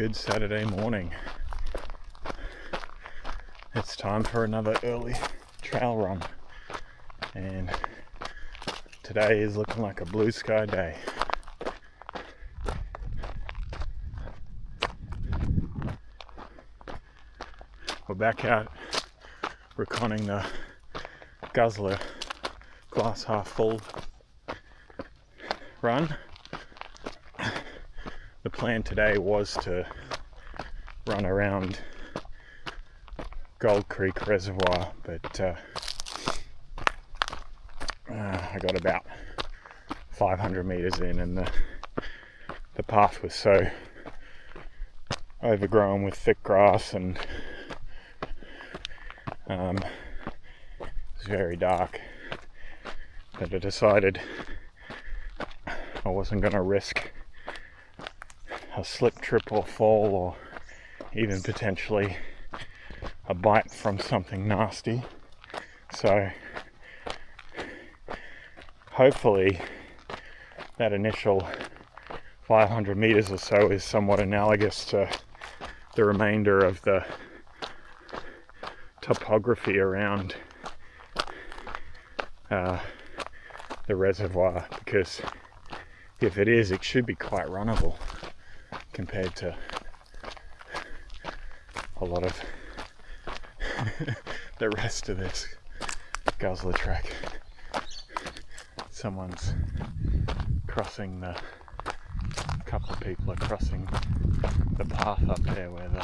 good Saturday morning. It's time for another early trail run, and today is looking like a blue sky day. We're back out reconning the Guzzler Glass Half full run. The plan today was to run around Gold Creek Reservoir, but I got about 500 meters in, and the path was so overgrown with thick grass, and it was very dark, that I decided I wasn't going to risk a slip, trip or fall, or even potentially a bite from something nasty. So hopefully that initial 500 meters or so is somewhat analogous to the remainder of the topography around the reservoir, because if it is, it should be quite runnable compared to a lot of the rest of this Guzzler track. Someone's crossing a couple of people are crossing the path up there where the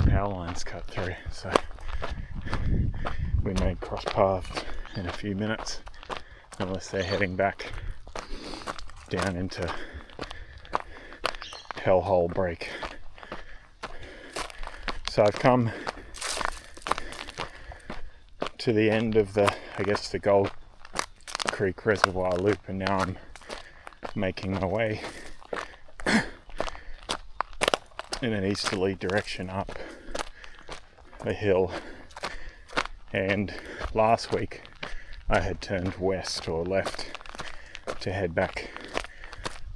power lines cut through, so we may cross paths in a few minutes, unless they're heading back down into hellhole break. So I've come to the end of the Gold Creek Reservoir loop, and now I'm making my way in an easterly direction up a hill. And last week I had turned west or left to head back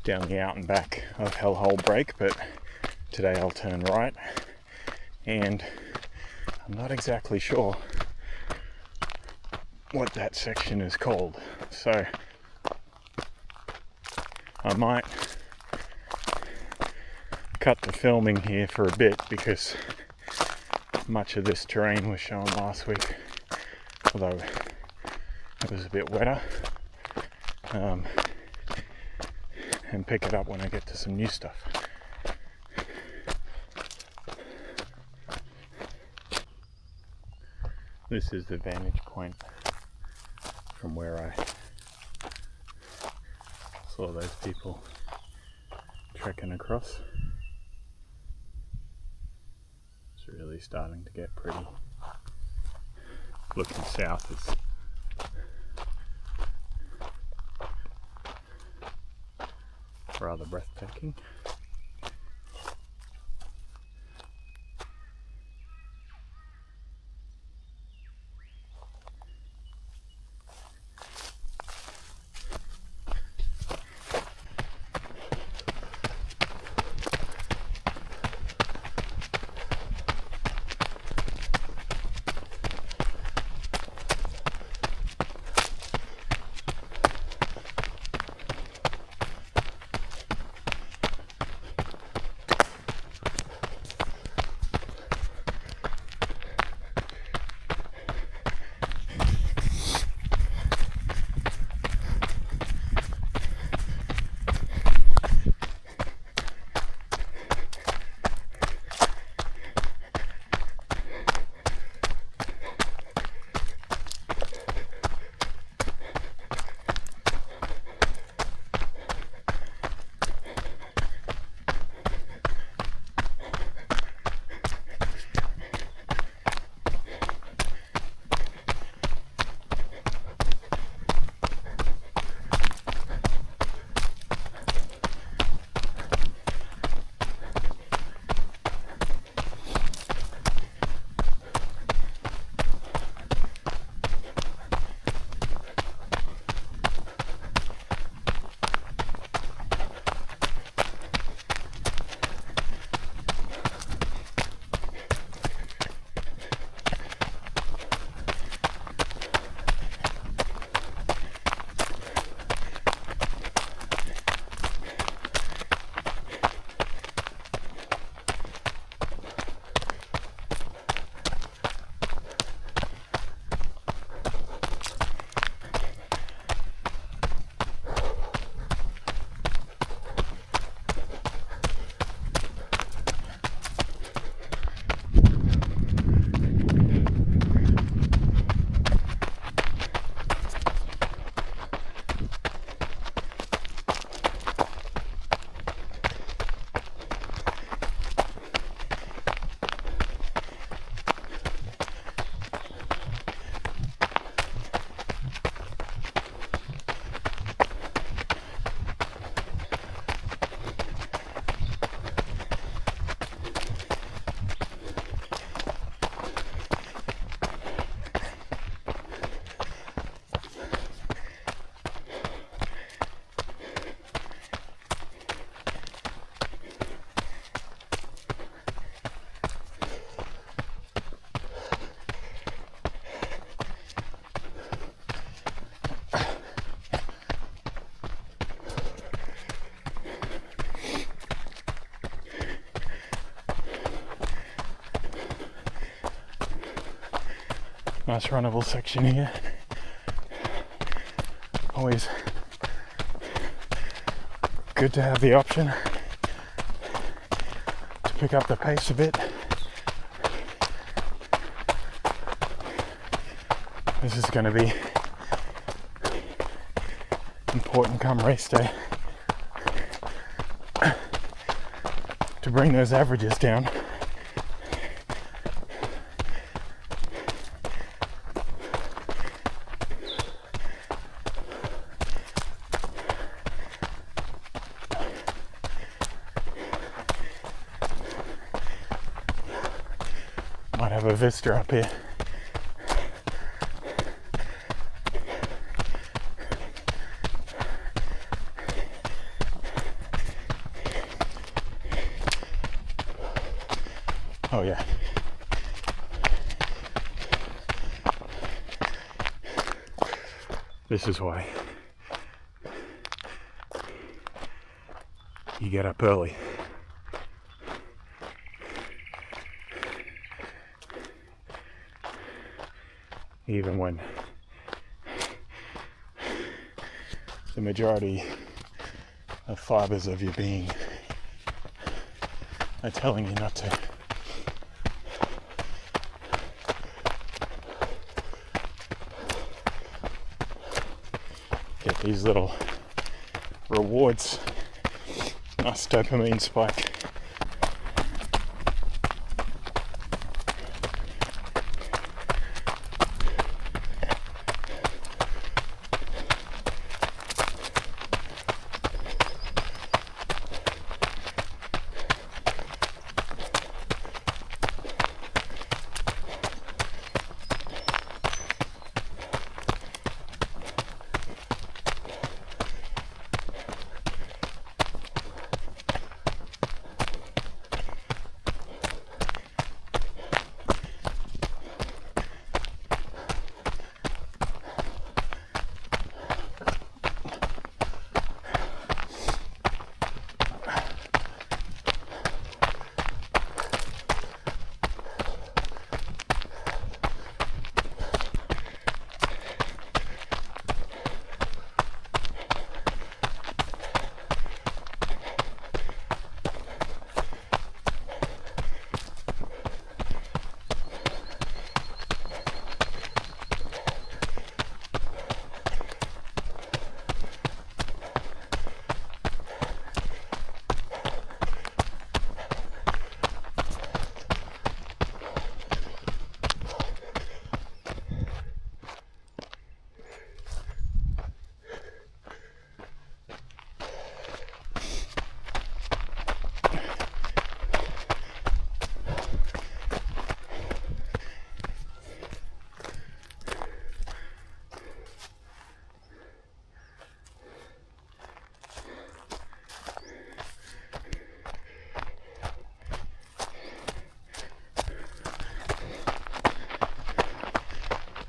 down the out and back of hellhole break, but today I'll turn right, and I'm not exactly sure what that section is called, so I might cut the filming here for a bit, because much of this terrain was shown last week, although it was a bit wetter, and pick it up when I get to some new stuff. This is the vantage point from where I saw those people trekking across. It's really starting to get pretty. Looking south, it's rather breathtaking. Nice runnable section here. Always good to have the option to pick up the pace a bit. This is going to be important come race day to bring those averages down. Might have a vista up here. Oh yeah. This is why you get up early. Even when the majority of fibers of your being are telling you not to. Get these little rewards. Nice dopamine spike.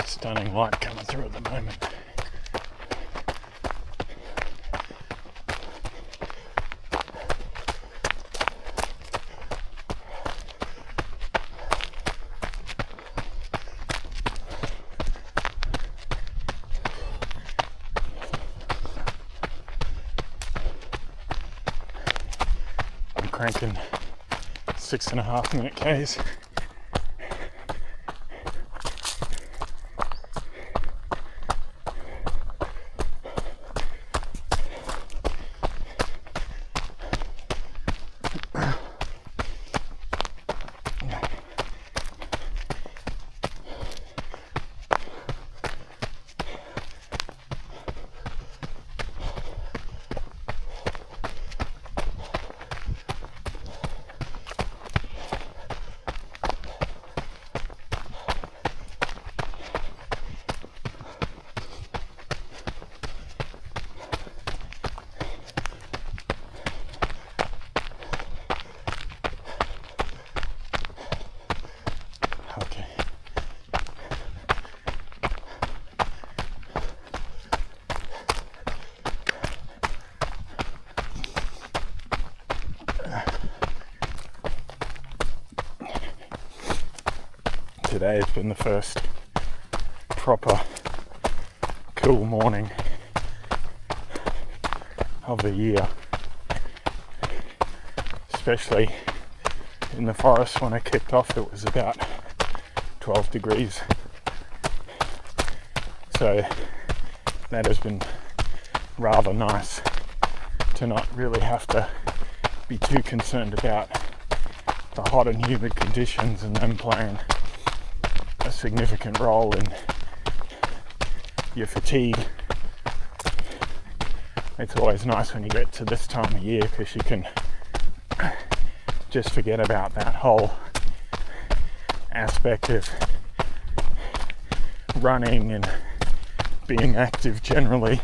Stunning light coming through at the moment. I'm cranking 6.5 minute Ks. Today has been the first proper cool morning of the year, especially in the forest. When I kicked off, it was about 12 degrees, so that has been rather nice to not really have to be too concerned about the hot and humid conditions and them playing a significant role in your fatigue. It's always nice when you get to this time of year because you can just forget about that whole aspect of running and being active generally.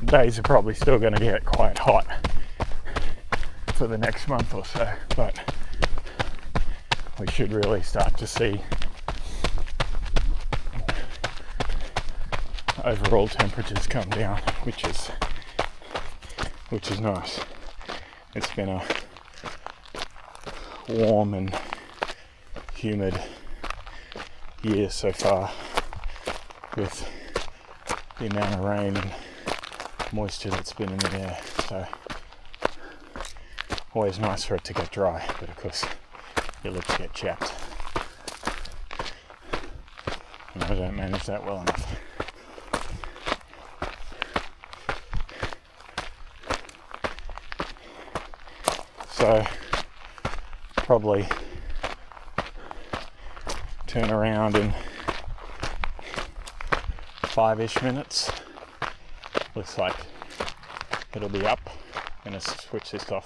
Days are probably still going to get quite hot for the next month or so, but we should really start to see overall temperatures come down, which is nice. It's been a warm and humid year so far, with the amount of rain and moisture that's been in the air, so always nice for it to get dry, but of course your lips get chapped and I don't manage that well enough. So probably turn around in 5-ish minutes. Looks like it'll be up. I'm going to switch this off.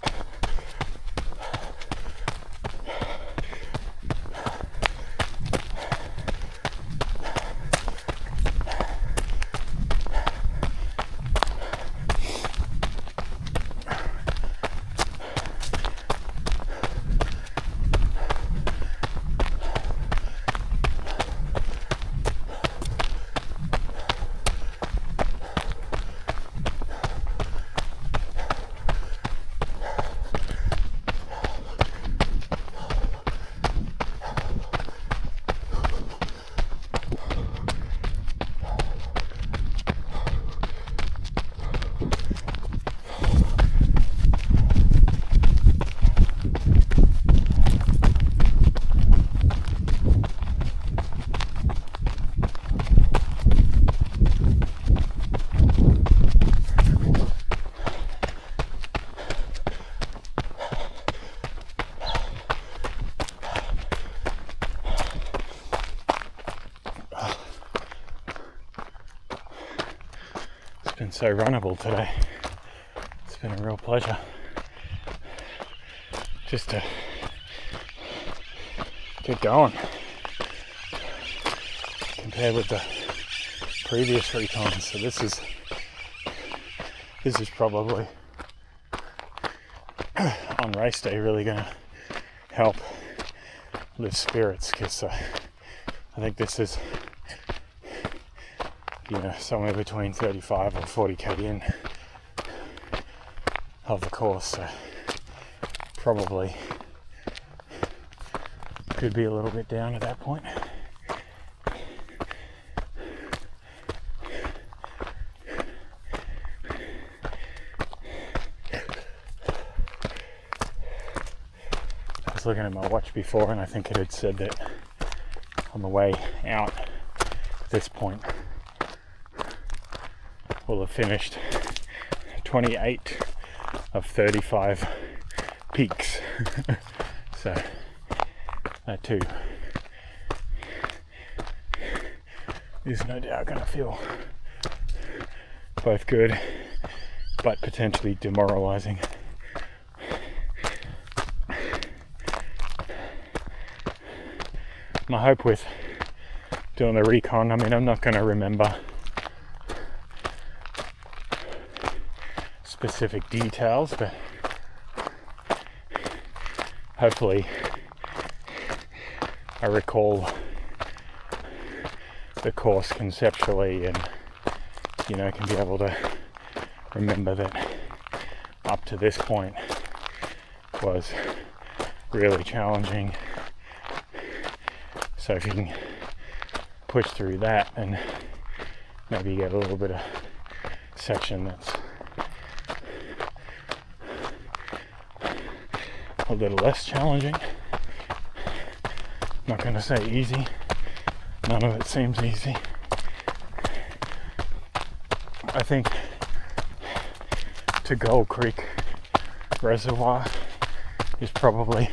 Been so runnable today. It's been a real pleasure just to get going compared with the previous recons. So this is probably on race day really going to help lift spirits, because I think this is, somewhere between 35 or 40k in of the course, so probably could be a little bit down at that point. I was looking at my watch before and I think it had said that on the way out at this point we'll have finished 28 of 35 peaks. So that too is no doubt going to feel both good but potentially demoralizing. My hope with doing the recon, I'm not going to remember specific details, but hopefully I recall the course conceptually and can be able to remember that up to this point was really challenging. So if you can push through that and maybe get a little bit of section that's a little less challenging. I'm not going to say easy. None of it seems easy. I think to Gold Creek Reservoir is probably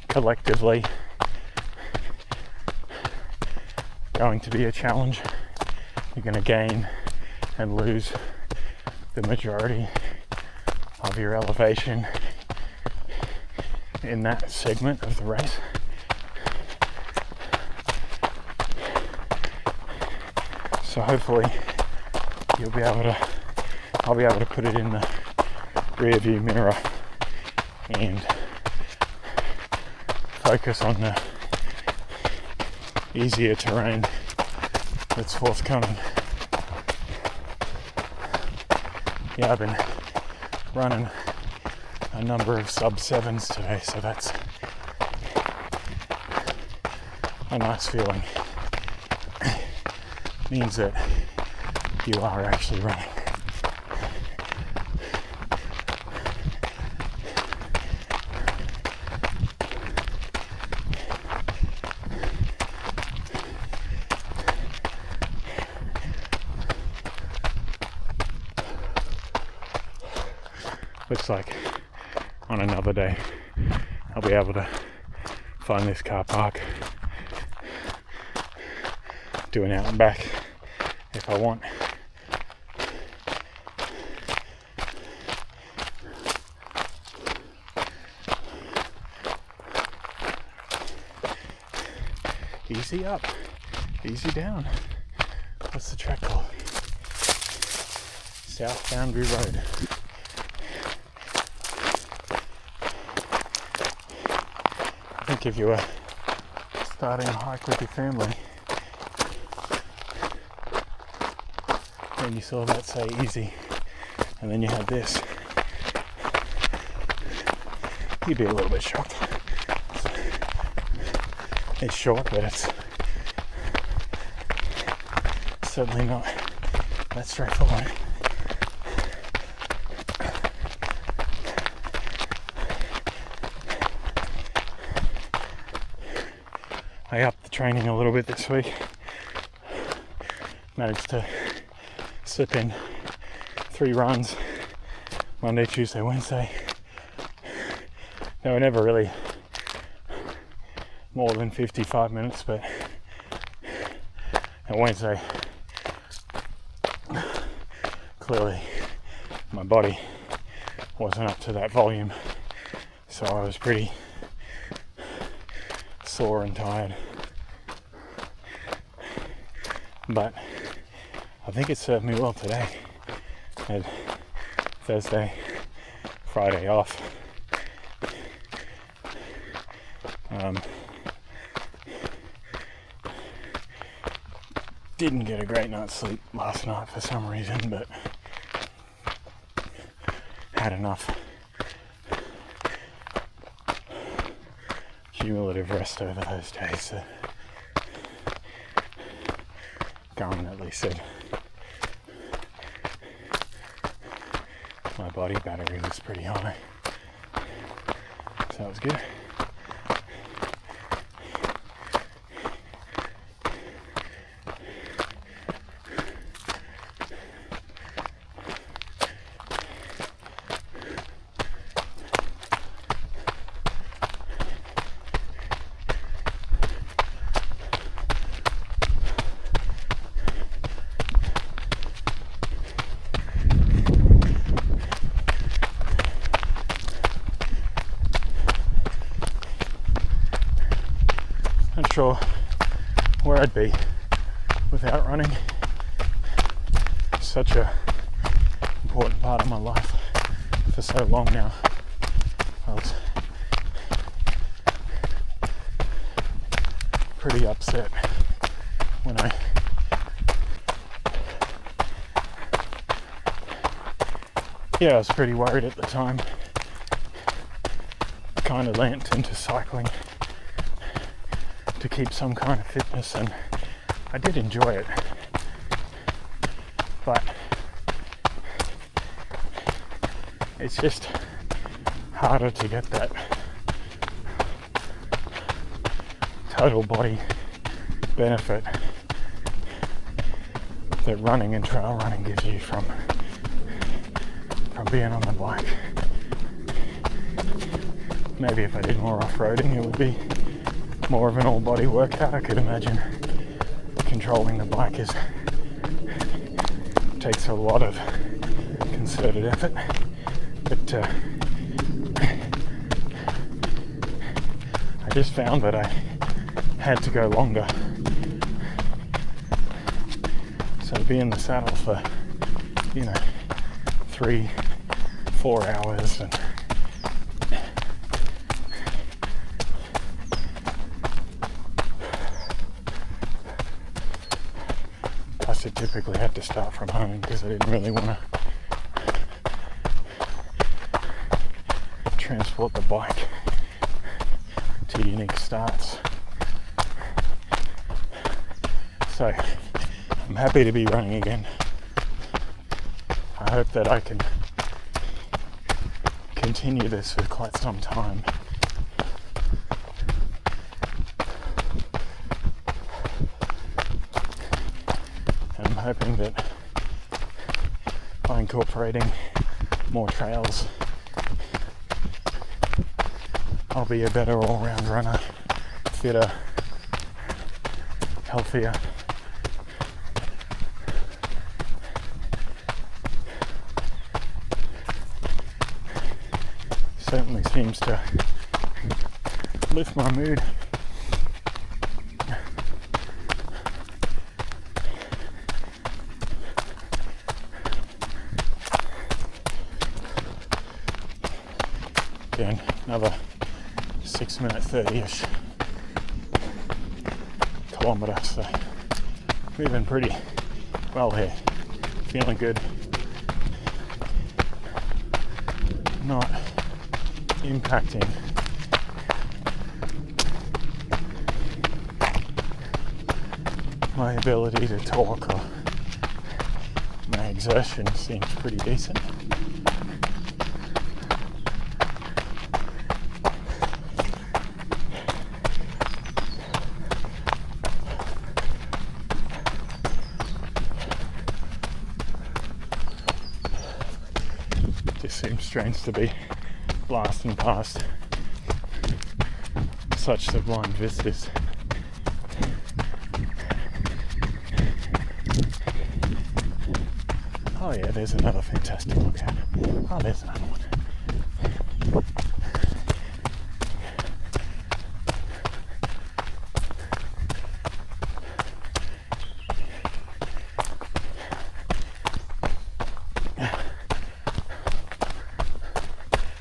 collectively going to be a challenge. You're going to gain and lose the majority of your elevation in that segment of the race. So hopefully I'll be able to put it in the rear view mirror and focus on the easier terrain that's forthcoming. Yeah, I've been running a number of sub-7s today, so that's a nice feeling. Means that you are actually running. Looks like on another day I'll be able to find this car park, do an out and back if I want. Easy up, easy down. What's the track called? South Boundary Road. I think if you were starting a hike with your family and you saw that say easy and then you had this, you'd be a little bit shocked. It's short, but it's certainly not that straightforward. I upped the training a little bit this week. Managed to slip in 3 runs, Monday, Tuesday, Wednesday. They were never really more than 55 minutes, but on Wednesday, clearly my body wasn't up to that volume, so I was pretty sore and tired. But I think it served me well today. I had Thursday, Friday off. Didn't get a great night's sleep last night for some reason, but had enough cumulative rest over those days that Garmin at least said my body battery was pretty high, so that was good. Not sure where I'd be without running. Such a important part of my life for so long now. I was pretty upset when I was pretty worried at the time. Kind of lent into cycling to keep some kind of fitness, and I did enjoy it, but it's just harder to get that total body benefit that running and trail running gives you from being on the bike. Maybe if I did more off-roading, it would be more of an all-body workout. I could imagine controlling the bike takes a lot of concerted effort, but I just found that I had to go longer. So to be in the saddle for, 3-4 hours, and plus I typically had to start from home because I didn't really want to transport the bike to unique starts. So I'm happy to be running again. I hope that I can continue this for quite some time. And I'm hoping that by incorporating more trails, I'll be a better all-round runner, fitter, healthier. Certainly seems to lift my mood. Again, another 6 minute 30-ish kilometre, so moving pretty well here, feeling good, not impacting my ability to talk, or my exertion seems pretty decent. Just seems strange to be blasting past such sublime vistas. Oh yeah, there's another fantastic lookout. Oh, there's another one.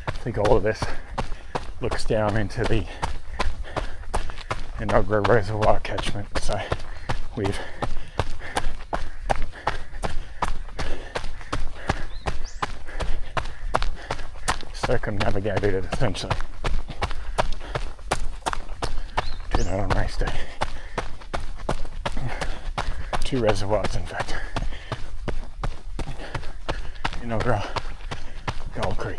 I think all of this looks down into the Enoggera Reservoir catchment, so we've circumnavigated it essentially. Do that on race day. 2 reservoirs, in fact. Enoggera, Gold Creek.